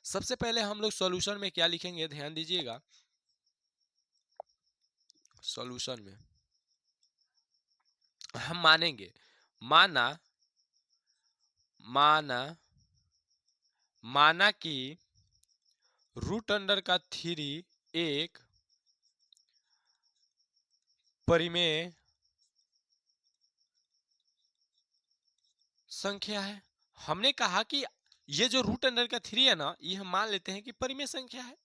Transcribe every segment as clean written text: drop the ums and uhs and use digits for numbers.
सबसे पहले हम लोग सॉल्यूशन में क्या लिखेंगे, ध्यान दीजिएगा। सॉल्यूशन में हम मानेंगे, माना माना माना कि रूट अंडर का 3 एक परिमेय संख्या है। हमने कहा कि ये जो रूट अंडर का 3 है ना, ये हम मान लेते हैं कि परिमेय संख्या है।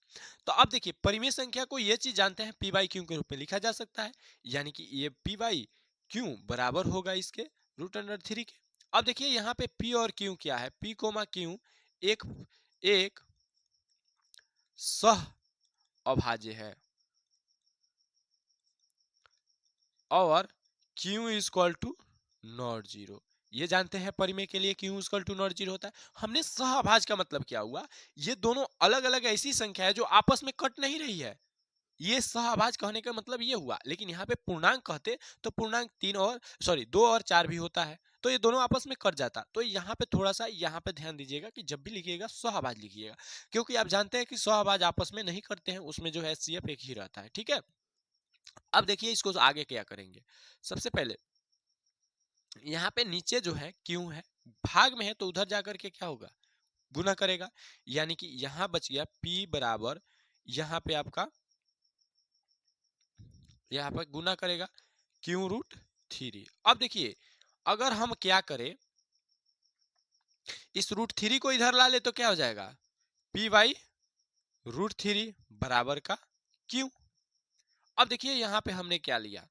तो अब देखिए, परिमेय संख्या को ये चीज जानते हैं, पी बाई क्यू के रूप में लिखा जा सकता है, यानी कि ये पी बाई क्यू बराबर होगा इसके रूट अंडर 3 के। अब देखिए यहाँ पे पी और क्यू क्या है, पी कोमा क्यू एक एक सह अभाज्य है और q is equal to not zero. ये जानते हैं परिमेय के लिए q equal to not zero होता है। हमने सहअभाज्य का मतलब क्या हुआ, ये दोनों अलग अलग ऐसी संख्या है जो आपस में कट नहीं रही है, ये सहअभाज्य कहने का मतलब ये हुआ। लेकिन यहाँ पे पूर्णांक कहते तो पूर्णांक 2 और 4 भी होता है, तो ये दोनों आपस में कट जाता। तो यहाँ पे थोड़ा सा यहाँ पे ध्यान दीजिएगा कि जब भी लिखिएगा सहअभाज्य लिखिएगा, क्योंकि आप जानते हैं कि सहअभाज्य आपस में नहीं करते हैं, उसमें जो है HCF एक ही रहता है, ठीक है। अब देखिए इसको आगे क्या करेंगे। सबसे पहले यहाँ पे नीचे जो है क्यू है, भाग में है तो उधर जाकर के क्या होगा, गुना करेगा, यानी कि यहाँ बच गया P बराबर, यहाँ पे आपका यहाँ पर गुना करेगा क्यू रूट 3। अब देखिए अगर हम क्या करें, इस रूट 3 को इधर ला ले तो क्या हो जाएगा, P बाई रूट 3 बराबर का क्यू। अब देखिए यहाँ पे हमने क्या लिया,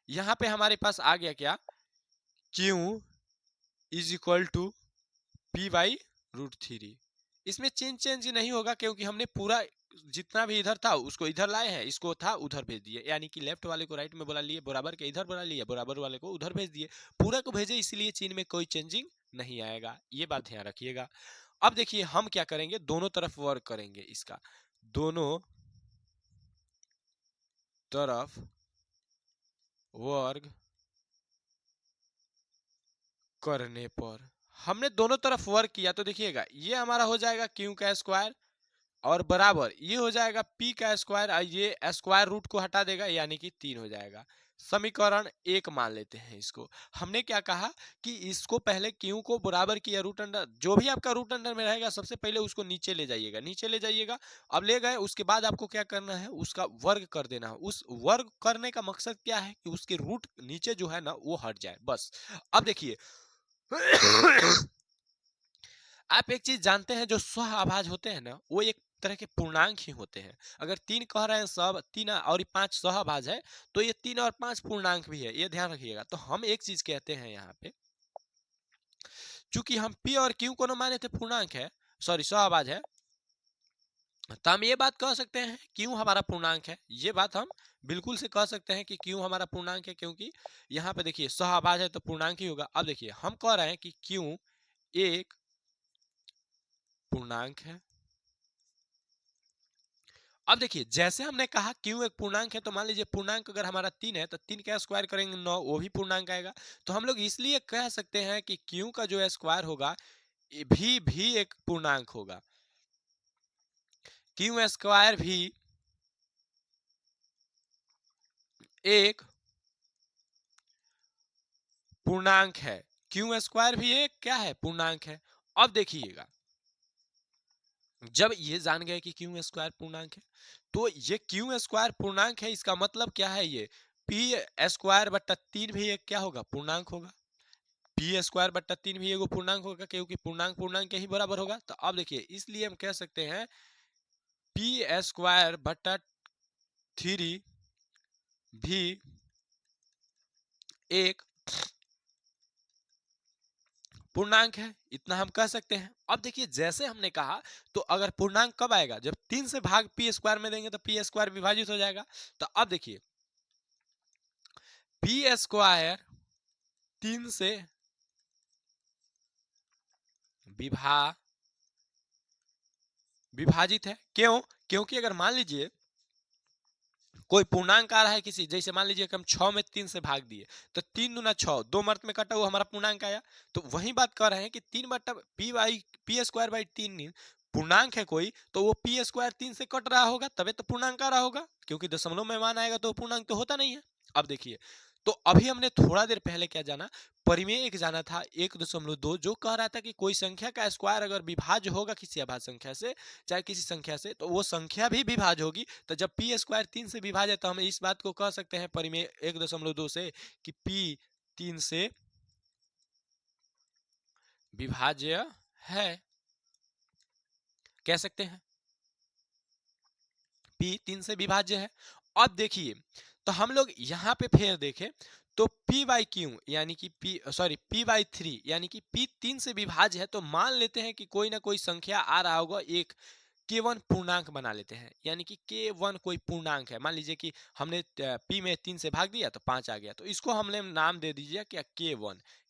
यहाँ पे हमारे पास आ गया क्या, q is equal to P by root 3। इसमें चेंज नहीं होगा, क्योंकि हमने पूरा जितना भी इधर था उसको इधर लाए हैं, इसको था उधर भेज दिए, यानी कि लेफ्ट वाले को राइट में बुला लिए, बराबर के इधर बुला लिए, बराबर वाले को उधर भेज दिए, पूरा को भेजे, इसलिए चिन्ह में कोई चेंजिंग नहीं आएगा, ये बात ध्यान रखिएगा। अब देखिए हम क्या करेंगे, दोनों तरफ वर्क करेंगे, इसका दोनों तरफ वर्ग करने पर, हमने दोनों तरफ वर्क किया तो देखिएगा ये हमारा हो जाएगा क्यू का स्क्वायर और बराबर ये हो जाएगा P का स्क्वायर, ये स्क्वायर रूट को हटा देगा, यानी कि 3 हो जाएगा। समीकरण 1 मान लेते हैं इसको। हमने क्या कहा कि इसको पहले Q को बराबर किया रूट अंडर, जो भी आपका रूट अंडर में रहेगा सबसे पहले उसको नीचे ले जाइएगा, नीचे ले जाइएगा। अब ले गए, उसके बाद आपको क्या करना है, उसका वर्ग कर देना है। उस वर्ग करने का मकसद क्या है कि उसके रूट नीचे जो है ना वो हट जाए, बस। अब देखिए आप एक चीज जानते हैं, जो सहअभाज्य होते हैं ना वो एक तरह के पूर्णांक ही होते हैं। अगर 3 कह रहे हैं, सब 3 और 5 सहअभाज्य है, तो ये 3 और 5 पूर्णांक भी है, ये ध्यान रखिएगा। तो हम एक चीज कहते हैं यहाँ पे, चूंकि हम P और Q को न माने थे पूर्णांक है, सॉरी सहअभाज्य है, तो हम ये बात कह सकते हैं Q हमारा पूर्णांक है। ये बात हम बिल्कुल से कह सकते हैं कि Q हमारा पूर्णांक है, क्योंकि यहाँ पे देखिए सहअभाज्य है तो पूर्णांक ही होगा। अब देखिए हम कह रहे हैं कि Q एक पूर्णांक है। अब देखिए जैसे हमने कहा Q एक पूर्णांक है, तो मान लीजिए पूर्णांक अगर हमारा 3 है तो 3 का स्क्वायर करेंगे 9, वो भी पूर्णांक आएगा। तो हम लोग इसलिए कह सकते हैं कि Q का जो स्क्वायर होगा ये भी एक पूर्णांक होगा। Q स्क्वायर भी एक पूर्णांक है, Q स्क्वायर भी एक क्या है, पूर्णांक है। अब देखिएगा जब ये जान गए कि Q स्क्वायर पूर्णांक है, तो ये Q स्क्वायर पूर्णांक है, इसका मतलब क्या है, ये P स्क्वायर बट्टा 3 भी एक क्या होगा, पूर्णांक होगा। P स्क्वायर बट्टा 3 भी एगो पूर्णांक होगा, क्योंकि पूर्णांक पूर्णांक के ही बराबर होगा। तो अब देखिए इसलिए हम कह सकते हैं P स्क्वायर बट्टा 3 भी एक पूर्णांक है, इतना हम कह सकते हैं। अब देखिए जैसे हमने कहा, तो अगर पूर्णांक कब आएगा, जब 3 से भाग P स्क्वायर में देंगे तो P स्क्वायर विभाजित हो जाएगा। तो अब देखिए P स्क्वायर 3 से विभाजित है, क्यों, क्योंकि अगर मान लीजिए कोई पूर्णांक आ रहा है किसी, जैसे मान लीजिए कि हम 6 में 3 से भाग दिए, तो 3 दूना 6, 2 मर्त में कटा हुआ हमारा पूर्णांक आया। तो वही बात कर रहे हैं कि 3 बट्टा P स्क्वायर बाई 3 पूर्णांक है कोई तो वो पी स्क्वायर 3 से कट रहा होगा तबे तो पूर्णांक आ रहा होगा, क्योंकि दशमलव में मान आएगा तो पूर्णांक तो होता नहीं है। अब देखिए, तो अभी हमने थोड़ा देर पहले क्या जाना, परिमेय एक जाना था 1.2 जो कह रहा था कि कोई संख्या का स्क्वायर अगर विभाज्य होगा किसी अभाज्य संख्या से, चाहे किसी संख्या से, तो वो संख्या भी विभाज्य होगी। तो जब पी स्क्वायर 3 से विभाज्य है तो हम इस बात को कह सकते हैं परिमेय 1.2 से कि पी 3 से विभाज्य है, कह सकते हैं P 3 से विभाज्य है। अब देखिए, तो हम लोग यहां पे फिर देखें तो P बाई क्यू यानी कि P बाई 3 यानी कि P 3 से विभाज्य है, तो मान लेते हैं कि कोई ना कोई संख्या आ रहा होगा, एक K1 पूर्णांक बना लेते हैं, यानी कि K1 कोई पूर्णांक है। मान लीजिए कि हमने P में 3 से भाग दिया तो 5 आ गया, तो इसको हमने नाम दे दीजिए क्या,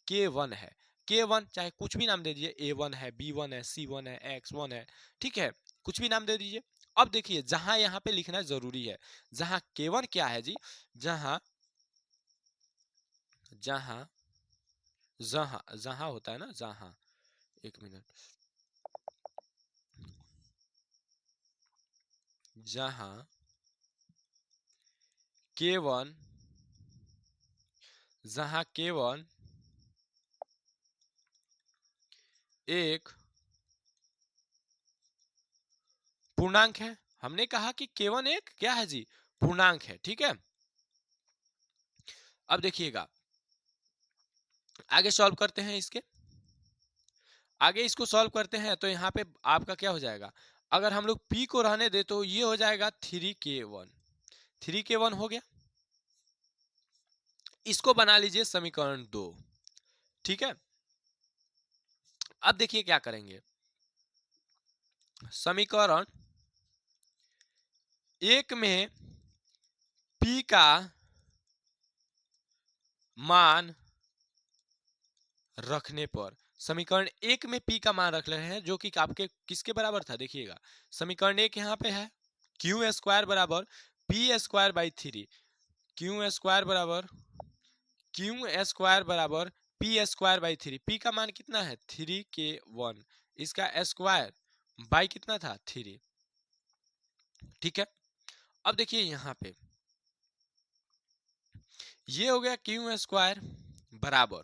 K1 है। K1 चाहे कुछ भी नाम दे दीजिए, A1 है, B1 है, C1 है, X1 है, ठीक है, कुछ भी नाम दे दीजिए। अब देखिए, जहां यहां पे लिखना जरूरी है, जहां K1 क्या है जी, जहां जहां जहां जहां होता है ना, जहां, एक मिनट, जहां K1 जहां K1 एक पूर्णांक है, हमने कहा कि K1 एक क्या है जी, पूर्णांक है, ठीक है। अब देखिएगा, आगे सॉल्व करते हैं इसके, आगे इसको सॉल्व करते हैं तो यहाँ पे आपका क्या हो जाएगा, अगर हम लोग P को रहने दे तो ये हो जाएगा 3K1, 3K1 हो गया। इसको बना लीजिए समीकरण 2, ठीक है। अब देखिए क्या करेंगे, समीकरण 1 में P का मान रखने पर, समीकरण 1 में P का मान रख रहे हैं जो कि आपके किसके बराबर था, देखिएगा समीकरण 1 यहाँ पे है क्यू स्क्वायर बराबर P square by 3, Q square बराबर पी स्क्वायर बाई 3, पी का मान कितना है 3K1, इसका स्क्वायर बाई कितना था 3, ठीक है। अब देखिए यहाँ पे ये हो गया क्यू स्क्वायर बराबर,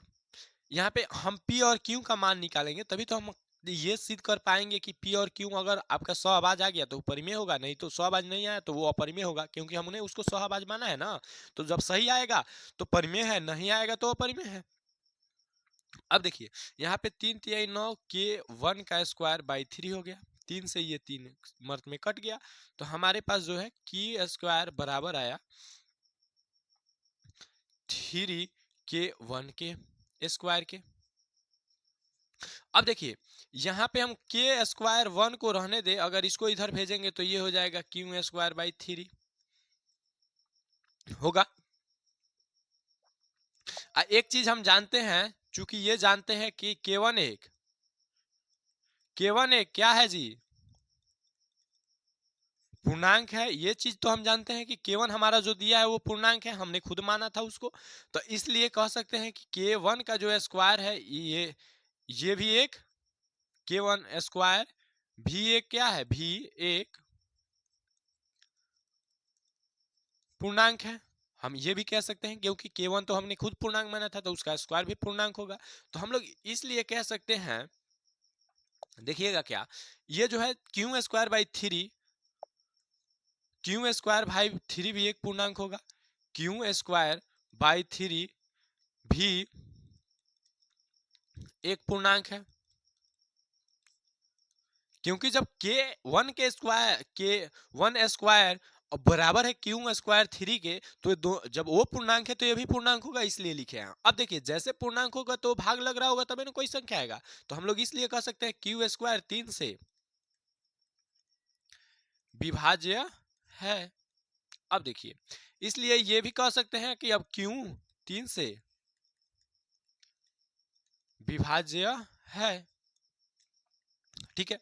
यहाँ पे हम P और Q का मान निकालेंगे तभी तो हम ये सिद्ध कर पाएंगे कि P और Q अगर आपका सहअभाज्य आ गया तो परिमेय होगा, नहीं तो सहअभाज्य नहीं आया तो वो अपरिमेय होगा, क्योंकि हमने उसको सहअभाज्य माना है ना। तो जब सही आएगा तो परिमेय है, नहीं आएगा तो अपरिमेय है। अब देखिए यहाँ पे 3×9 K1 का स्क्वायर बाई 3 हो गया, 3 से ये 3 मर्द में कट गया, तो हमारे पास जो है K स्क्वायर बराबर आया 3K1 के स्क्वायर के। अब देखिए यहाँ पे हम के स्क्वायर 1 को रहने दे, अगर इसको इधर भेजेंगे तो ये हो जाएगा क्यू स्क्वायर बाई 3 होगा। एक चीज हम जानते हैं, चूंकि ये जानते हैं कि K1 एक क्या है जी, पूर्णांक है, ये चीज तो हम जानते हैं कि K1 हमारा जो दिया है वो पूर्णांक है, हमने खुद माना था उसको, तो इसलिए कह सकते हैं कि K1 का जो स्क्वायर है ये भी एक K1 स्क्वायर भी एक क्या है, भी एक पूर्णांक है, हम ये भी कह सकते हैं, क्योंकि K1 तो हमने खुद पूर्णांक माना था तो उसका स्क्वायर भी पूर्णांक होगा। तो हम लोग इसलिए कह सकते हैं, देखिएगा क्या, ये जो है Q square by 3, Q square by 3 भी एक पूर्णांक होगा, क्यू स्क्वायर बाई 3 भी एक पूर्णांक है, क्योंकि जब K1 स्क्वायर बराबर है क्यू स्क्वायर 3 के, तो जब वो पूर्णांक है तो ये भी पूर्णांक होगा, इसलिए लिखे हैं। अब देखिए जैसे पूर्णांक होगा तो भाग लग रहा होगा तभी ना कोई संख्या आएगा, तो हम लोग इसलिए कह सकते हैं क्यू स्क्वायर 3 से विभाज्य है। अब देखिए इसलिए ये भी कह सकते हैं कि अब क्यू 3 से विभाज्य है, ठीक है।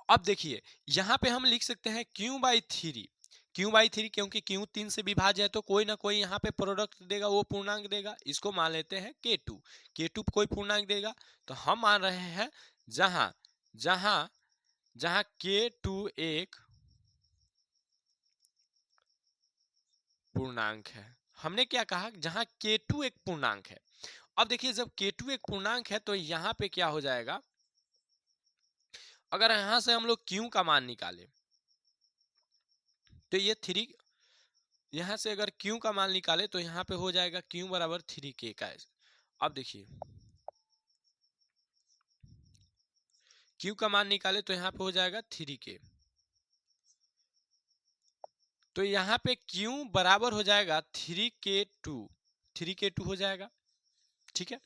अब देखिए यहां पे हम लिख सकते हैं क्यू बाई थ्री, क्योंकि क्यू 3 से विभाज्य है तो कोई ना कोई यहाँ पे प्रोडक्ट देगा, वो पूर्णांक देगा, इसको मान लेते हैं K2 कोई पूर्णांक देगा, तो हम मान रहे हैं जहां जहां जहां K2 एक पूर्णांक है। हमने क्या कहा, जहां K2 एक पूर्णांक है। अब देखिए जब K2 एक पूर्णांक है तो यहां पे क्या हो जाएगा, अगर यहां से हम लोग Q का मान निकाले तो ये 3, यहां से अगर Q का मान निकाले तो यहां पे हो जाएगा Q बराबर 3K का। अब देखिए Q का मान निकाले तो यहां पे हो जाएगा 3K, तो यहां पे Q बराबर हो जाएगा 3K2, 3K2 हो जाएगा। ठीक है,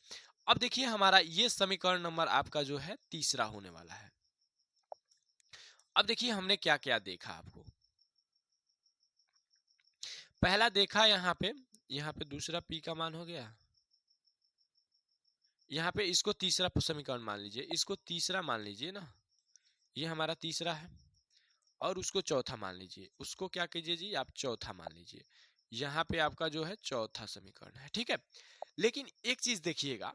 अब देखिए हमारा ये समीकरण नंबर आपका जो है तीसरा होने वाला है। अब देखिए हमने क्या क्या देखा, आपको पहला देखा यहाँ पे दूसरा P का मान हो गया, यहाँ पे इसको तीसरा समीकरण मान लीजिए, इसको तीसरा मान लीजिए ना, ये हमारा तीसरा है, और उसको चौथा मान लीजिए, उसको क्या कीजिए जी, आप चौथा मान लीजिए। यहाँ पे आपका जो है चौथा समीकरण है। ठीक है, लेकिन एक चीज देखिएगा,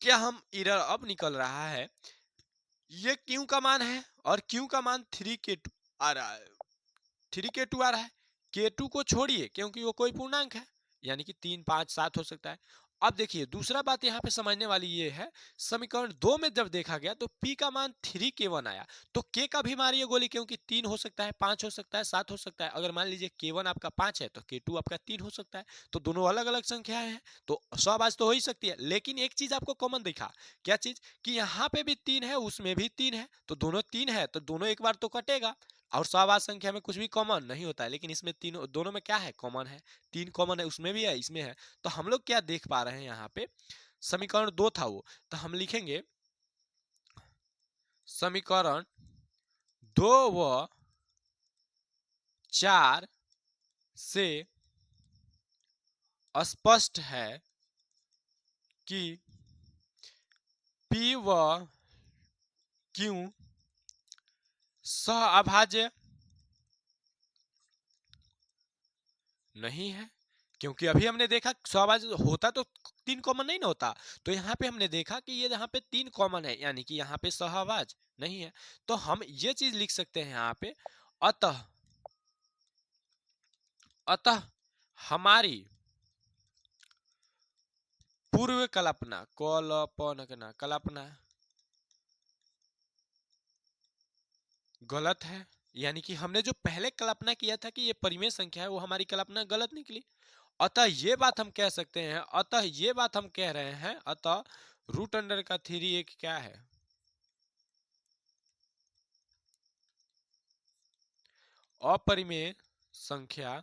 क्या हम एरर अब निकल रहा है, ये Q का मान है और Q का मान 3K2 आ रहा है, 3K2 आ रहा है। K2 को छोड़िए क्योंकि वो कोई पूर्णांक है, यानी कि 3, 5, 7 हो सकता है। अब देखिए दूसरा बात यहाँ पे समझने वाली ये है, समीकरण 2 में जब देखा गया तो P का मान 3K1 आया, तो K का भी मारिए गोली, क्योंकि 3 हो सकता है, 5 हो सकता है, 7 हो सकता है। अगर मान लीजिए K1 आपका 5 है तो K2 आपका 3 हो सकता है, तो दोनों अलग अलग संख्याएं हैं, तो सवाबाज तो हो ही सकती है। लेकिन एक चीज आपको कॉमन दिखा, क्या चीज, कि यहाँ पे भी 3 है, उसमें भी 3 है, तो दोनों 3 है तो दोनों एक बार तो कटेगा, और सवाबाज संख्या में कुछ भी कॉमन नहीं होता है, लेकिन इसमें तीनों दोनों में क्या है, कॉमन है, 3 कॉमन है, उसमें भी है, इसमें है। तो हम लोग क्या देख पा रहे हैं यहाँ पे, समीकरण 2 था वो, तो हम लिखेंगे समीकरण 2 व 4 से स्पष्ट है कि P व Q सहअभाज्य नहीं है, क्योंकि अभी हमने देखा सहअभाज्य होता तो 3 कॉमन नहीं ना होता, तो यहाँ पे हमने देखा कि ये यहाँ पे 3 कॉमन है, यानी कि यहाँ पे सहअभाज्य नहीं है। तो हम ये चीज लिख सकते हैं यहाँ पे, अतः अतः हमारी पूर्व कल्पना, कल्पना गलत है, यानी कि हमने जो पहले कल्पना किया था कि ये परिमेय संख्या है, वो हमारी कल्पना गलत निकली। अतः ये बात हम कह सकते हैं, अतः ये बात हम कह रहे हैं, अतः रूट अंडर का 3 एक क्या है, अपरिमेय संख्या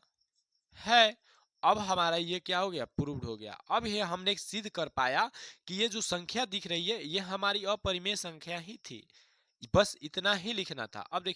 है। अब हमारा ये क्या हो गया, प्रूव्ड हो गया। अब ये हमने सिद्ध कर पाया कि ये जो संख्या दिख रही है ये हमारी अपरिमेय संख्या ही थी, बस इतना ही लिखना था। अब देखिए